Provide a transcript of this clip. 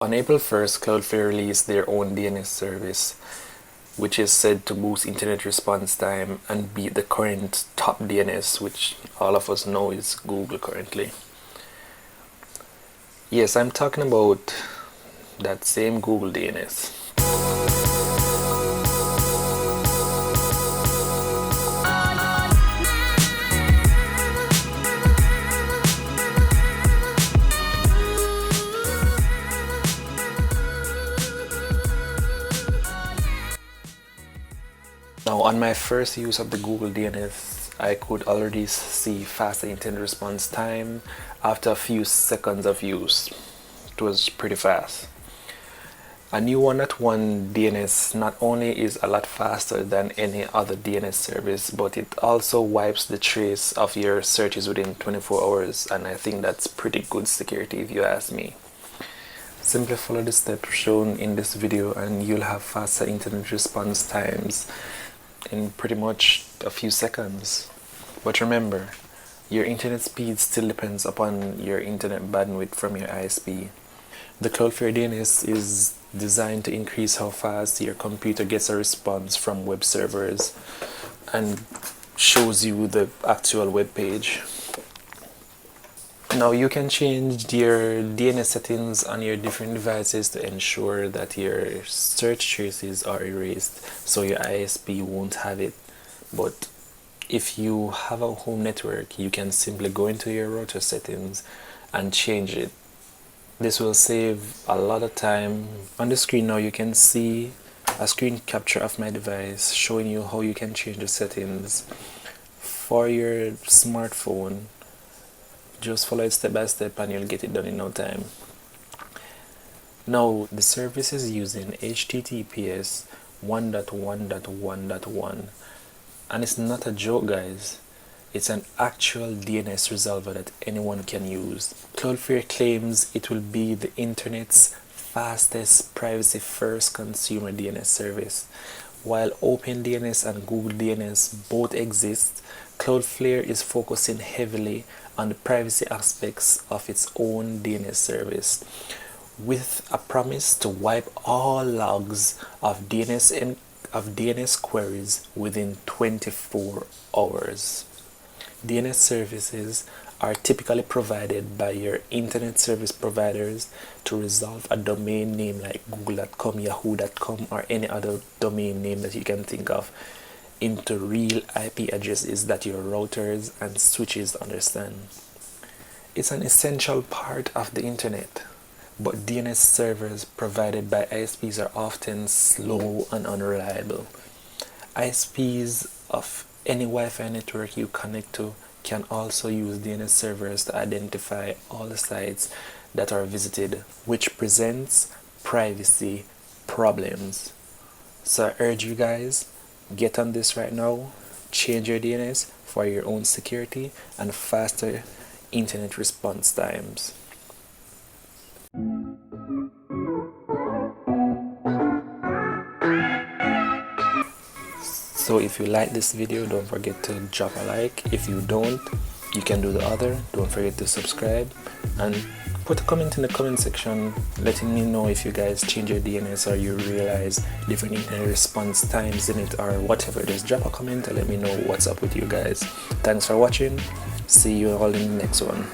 On April 1st, Cloudflare released their own DNS service, which is said to boost internet response time and beat the current top DNS, which all of us know is Google currently. Yes, I'm talking about that same Google DNS. Now, on my first use of the Google DNS, I could already see faster internet response time after a few seconds of use. It was pretty fast. A new 1.1 DNS not only is a lot faster than any other DNS service, but it also wipes the trace of your searches within 24 hours, and I think that's pretty good security if you ask me. Simply follow the steps shown in this video and you'll have faster internet response times in pretty much a few seconds. But remember, your internet speed still depends upon your internet bandwidth from your ISP. The Cloudflare DNS is designed to increase how fast your computer gets a response from web servers and shows you the actual web page. Now you can change your DNS settings on your different devices to ensure that your search traces are erased so your ISP won't have it. But if you have a home network, you can simply go into your router settings and change it. This will save a lot of time. On the screen now you can see a screen capture of my device showing you how you can change the settings for your smartphone. Just follow it step by step and you'll get it done in no time. Now the service is using HTTPS 1.1.1.1 and it's not a joke, guys. It's an actual DNS resolver that anyone can use. Cloudflare claims it will be the internet's fastest privacy-first consumer DNS service. While OpenDNS and Google DNS both exist, Cloudflare is focusing heavily on the privacy aspects of its own DNS service, with a promise to wipe all logs of DNS queries within 24 hours. DNS services are typically provided by your internet service providers to resolve a domain name like google.com, yahoo.com, or any other domain name that you can think of into real IP addresses that your routers and switches understand. It's an essential part of the internet, but DNS servers provided by ISPs are often slow and unreliable. ISPs of any Wi-Fi network you connect to can also use DNS servers to identify all the sites that are visited, which presents privacy problems. So I urge you guys, get on this right now, change your DNS for your own security and faster internet response times. So if you like this video, don't forget to drop a like. If you don't, you can do the other. Don't forget to subscribe and put a comment in the comment section letting me know if you guys change your DNS or you realize different internet response times in it or whatever. Just drop a comment and let me know what's up with you guys. Thanks for watching. See you all in the next one.